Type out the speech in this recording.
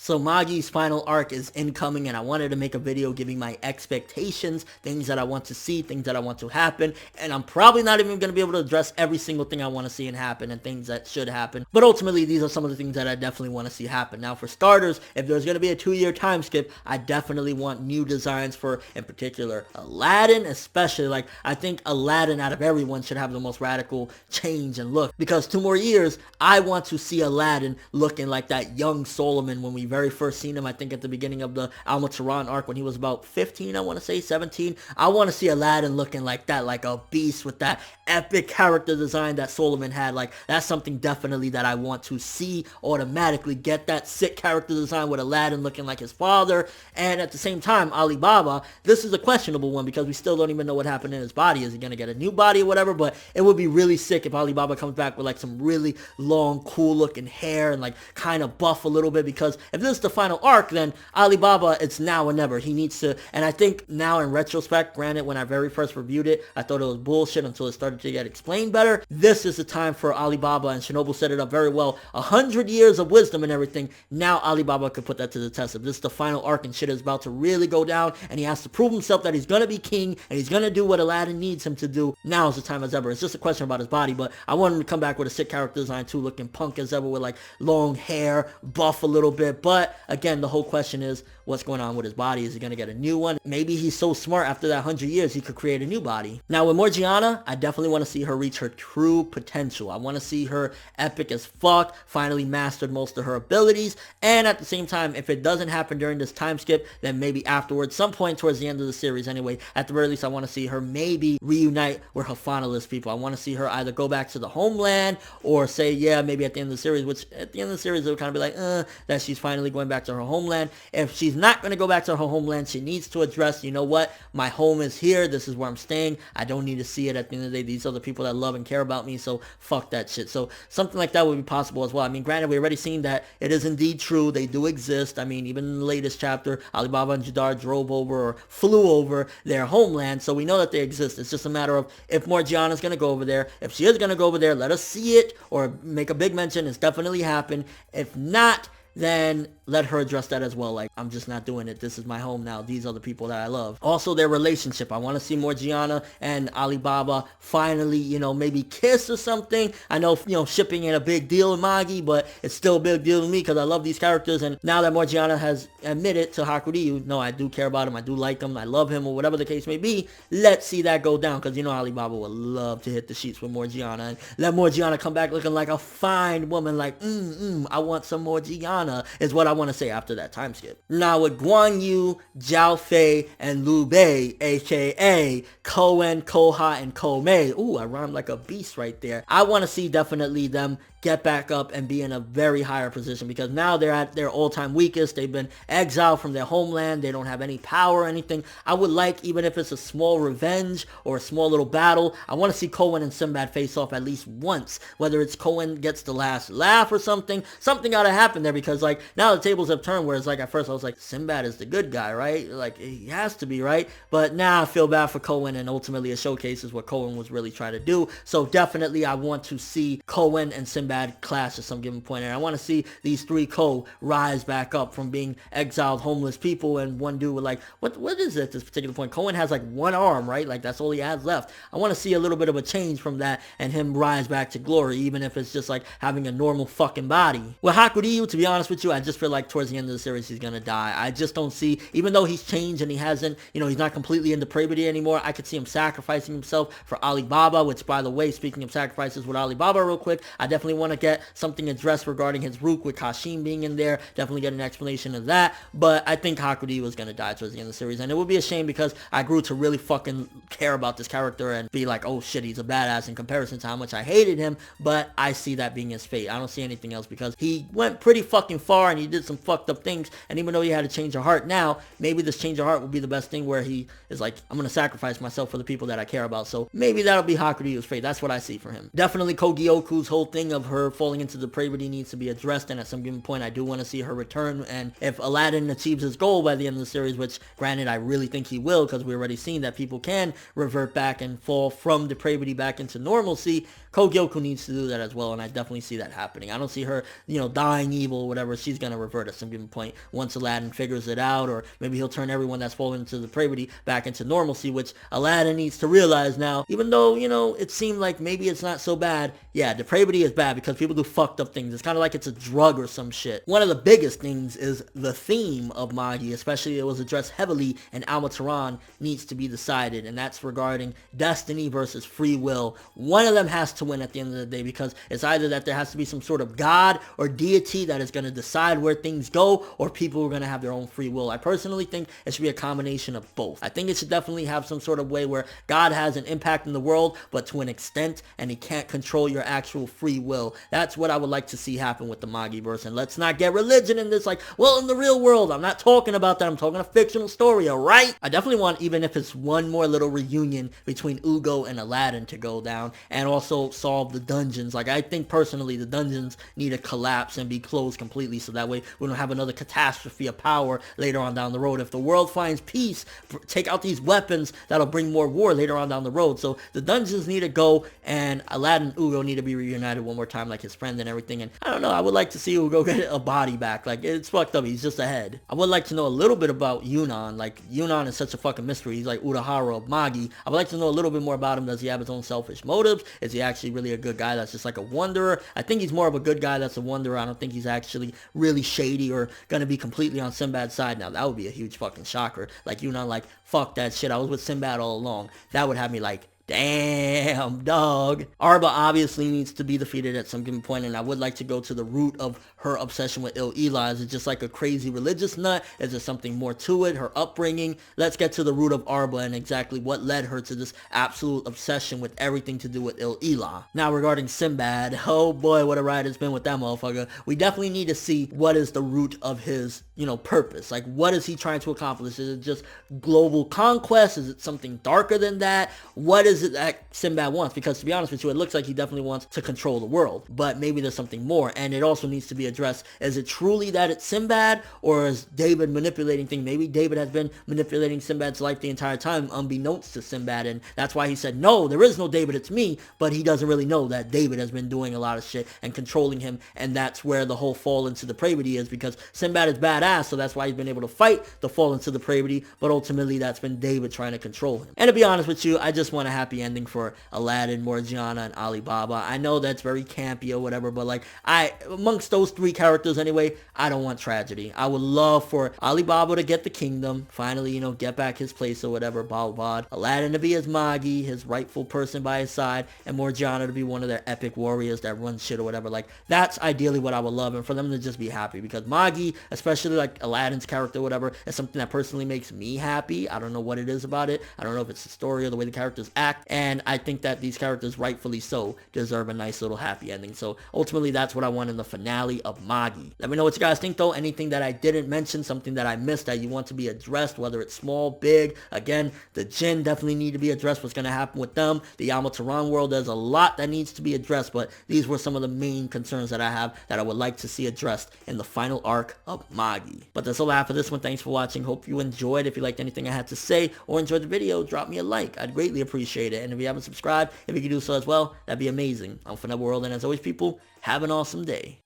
So Magi's final arc is incoming, and I wanted to make a video giving my expectations, things that I want to see, things that I want to happen, and I'm probably not even going to be able to address every single thing I want to see and happen and things that should happen, but ultimately these are some of the things that I definitely want to see happen. Now for starters, if there's going to be a 2-year time skip, I definitely want new designs for, in particular, Aladdin, especially. Like, I think Aladdin out of everyone should have the most radical change and look, because 2 more years, I want to see Aladdin looking like that young Solomon when we very first seen him, I think at the beginning of the Al-Mataran arc when he was about 15, I want to say 17. I want to see Aladdin looking like that, like a beast with that epic character design that Solomon had. Like, that's something definitely that I want to see automatically. Get that sick character design with Aladdin looking like his father. And at the same time, Alibaba, this is a questionable one because we still don't even know what happened in his body. Is he going to get a new body or whatever? But it would be really sick if Alibaba comes back with like some really long, cool looking hair and like kind of buff a little bit, because if this is the final arc, then Alibaba, it's now or never. He needs to, and I think now in retrospect, granted, when I very first reviewed it, I thought it was bullshit until it started to get explained better. This is the time for Alibaba, and Shinobu set it up very well. 100 years of wisdom and everything. Now Alibaba could put that to the test. If this is the final arc and shit is about to really go down, and he has to prove himself that he's gonna be king, and he's gonna do what Aladdin needs him to do, now is the time as ever. It's just a question about his body, but I want him to come back with a sick character design too, looking punk as ever with like long hair, buff a little bit. But again, the whole question is, what's going on with his body? Is he going to get a new one? Maybe he's so smart after that 100 years he could create a new body. Now with Morgiana, I definitely want to see her reach her true potential. I want to see her epic as fuck, finally mastered most of her abilities, and at the same time, if it doesn't happen during this time skip, then maybe afterwards, some point towards the end of the series anyway, at the very least I want to see her maybe reunite with her finalist people. I want to see her either go back to the homeland or say, yeah, maybe at the end of the series, which at the end of the series it'll kind of be like, that she's finally going back to her homeland. If she's not going to go back to her homeland, she needs to address, you know what, my home is here, this is where I'm staying, I don't need to see it. At the end of the day, these are the people that love and care about me, so fuck that shit. So something like that would be possible as well. I mean, granted, we already seen that it is indeed true, they do exist. I mean, even in the latest chapter, Alibaba and Jadar drove over or flew over their homeland, so we know that they exist. It's just a matter of if Morgiana's going to go over there. If she is going to go over there, let us see it or make a big mention. It's definitely happened. If not, then let her address that as well. Like, I'm just not doing it. This is my home now. These are the people that I love. Also, their relationship. I want to see Morgiana and Alibaba finally, you know, maybe kiss or something. I know, you know, shipping ain't a big deal in Magi, but it's still a big deal to me because I love these characters. And now that Morgiana has admitted to Hakuryu, no, I do care about him. I do like him. I love him, or whatever the case may be. Let's see that go down, because you know Alibaba would love to hit the sheets with Morgiana and let Morgiana come back looking like a fine woman. Like, I want some Morgiana, is what I want to say after that time skip. Now with Guan Yu, Zhao Fei, and Liu Bei, aka Koen, Koha, and Komei. Ooh, I rhymed like a beast right there. I want to see definitely them get back up and be in a very higher position, because now they're at their all-time weakest. They've been exiled from their homeland. They don't have any power or anything. I would like, even if it's a small revenge or a small little battle, I want to see Koen and Sinbad face off at least once. Whether it's Koen gets the last laugh or something gotta happen there, because like now the tables have turned, whereas like at first I was like, Sinbad is the good guy, right? Like he has to be, right? But now I feel bad for Koen, and ultimately it showcases what Koen was really trying to do. So definitely I want to see Koen and Sinbad clash at some given point, and I want to see these three rise back up from being exiled homeless people. And one dude with like, what is it at this particular point? Koen has like one arm, right? Like that's all he has left. I want to see a little bit of a change from that and him rise back to glory, even if it's just like having a normal fucking body. With Hakuryu, to be honest with you, I just feel like towards the end of the series he's gonna die. I just don't see, even though he's changed and he hasn't, you know, he's not completely in depravity anymore, I could see him sacrificing himself for Alibaba, which, by the way, speaking of sacrifices with Alibaba real quick, I definitely want to get something addressed regarding his rook with Kashim being in there. Definitely get an explanation of that. But I think Hakuryu was going to die towards the end of the series, and it would be a shame because I grew to really fucking care about this character and be like, oh shit, he's a badass in comparison to how much I hated him. But I see that being his fate. I don't see anything else, because he went pretty fucking far and he did some fucked up things, and even though he had a change of heart now, maybe this change of heart will be the best thing, where he is like, I'm going to sacrifice myself for the people that I care about. So maybe that'll be Hakuryu's fate. That's what I see for him. Definitely Kogyoku's whole thing of her falling into depravity needs to be addressed, and at some given point I do want to see her return. And if Aladdin achieves his goal by the end of the series, which granted I really think he will, because we've already seen that people can revert back and fall from depravity back into normalcy, Kogyoku needs to do that as well, and I definitely see that happening. I don't see her, dying evil or whatever. She's going to revert at some given point once Aladdin figures it out, or maybe he'll turn everyone that's fallen into depravity back into normalcy, which Aladdin needs to realize now, even though, it seemed like maybe it's not so bad. Yeah, depravity is bad because people do fucked up things. It's kind of like it's a drug or some shit. One of the biggest things is the theme of Magi, especially it was addressed heavily in Almataran, needs to be decided, and that's regarding destiny versus free will. One of them has to win at the end of the day, because it's either that there has to be some sort of god or deity that is going to decide where things go, or people are going to have their own free will. I personally think it should be a combination of both. I think it should definitely have some sort of way where God has an impact in the world, but to an extent, and he can't control your actual free will. That's what I would like to see happen with the Magi-verse. And let's not get religion in this, like, well, in the real world, I'm not talking about that. I'm talking a fictional story, alright? I definitely want, even if it's one more little reunion between Ugo and Aladdin to go down, and also solve the dungeons. Like, I think personally the dungeons need to collapse and be closed completely, so that way we don't have another catastrophe of power later on down the road. If the world finds peace, take out these weapons that'll bring more war later on down the road. So the dungeons need to go, and Aladdin and Ugo need to be reunited one more time like his friend and everything. And I don't know, I would like to see Ugo get a body back. Like, it's fucked up, he's just a head. I would like to know a little bit about Yunnan. Like, Yunnan is such a fucking mystery. He's like Urahara of Magi. I would like to know a little bit more about him. Does he have his own selfish motives? Is he actually really a good guy that's just like a wanderer? I think he's more of a good guy that's a wanderer. I don't think he's actually really shady or gonna be completely on Sinbad's side. Now, that would be a huge fucking shocker. Like, Yunnan, like, fuck that shit, I was with Sinbad all along. That would have me like, damn, dog. Arba obviously needs to be defeated at some given point, and I would like to go to the root of her obsession with Il-Ila. Is it just like a crazy religious nut? Is there something more to it? Her upbringing? Let's get to the root of Arba and exactly what led her to this absolute obsession with everything to do with Il-Ila. Now, regarding Sinbad, oh boy, what a ride it's been with that motherfucker. We definitely need to see what is the root of his, purpose. Like, what is he trying to accomplish? Is it just global conquest? Is it something darker than that? What is it that Sinbad wants? Because to be honest with you, it looks like he definitely wants to control the world, but maybe there's something more, and it also needs to be addressed. Is it truly that it's Sinbad, or is David manipulating things? Maybe David has been manipulating Sinbad's life the entire time, unbeknownst to Sinbad, and that's why he said, no, there is no David, it's me, but he doesn't really know that David has been doing a lot of shit and controlling him, and that's where the whole fall into depravity is, because Sinbad is badass, so that's why he's been able to fight the fall into depravity, but ultimately that's been David trying to control him. And to be honest with you, I just want a happy ending for Aladdin, Morgiana, and Alibaba. I know that's very campy or whatever, but like, amongst those three characters anyway, I don't want tragedy. I would love for Alibaba to get the kingdom, finally, get back his place or whatever, blah, blah, blah. Aladdin to be his Magi, his rightful person by his side, and Morgiana to be one of their epic warriors that run shit or whatever. Like, that's ideally what I would love, and for them to just be happy, because Magi, especially like Aladdin's character or whatever, is something that personally makes me happy. I don't know what it is about it. I don't know if it's the story or the way the characters act, and I think that these characters, rightfully so, deserve a nice little happy ending. So ultimately, that's what I want in the finale of Magi. Let me know what you guys think though. Anything that I didn't mention, something that I missed that you want to be addressed, whether it's small, big. Again, the Jinn definitely need to be addressed. What's going to happen with them? The Almataran world, there's a lot that needs to be addressed, but these were some of the main concerns that I have that I would like to see addressed in the final arc of Magi. But that's all I have for this one. Thanks for watching. Hope you enjoyed. If you liked anything I had to say or enjoyed the video, drop me a like. I'd greatly appreciate it. And if you haven't subscribed, if you could do so as well, that'd be amazing. I'm ForneverWorld, and as always, people, have an awesome day.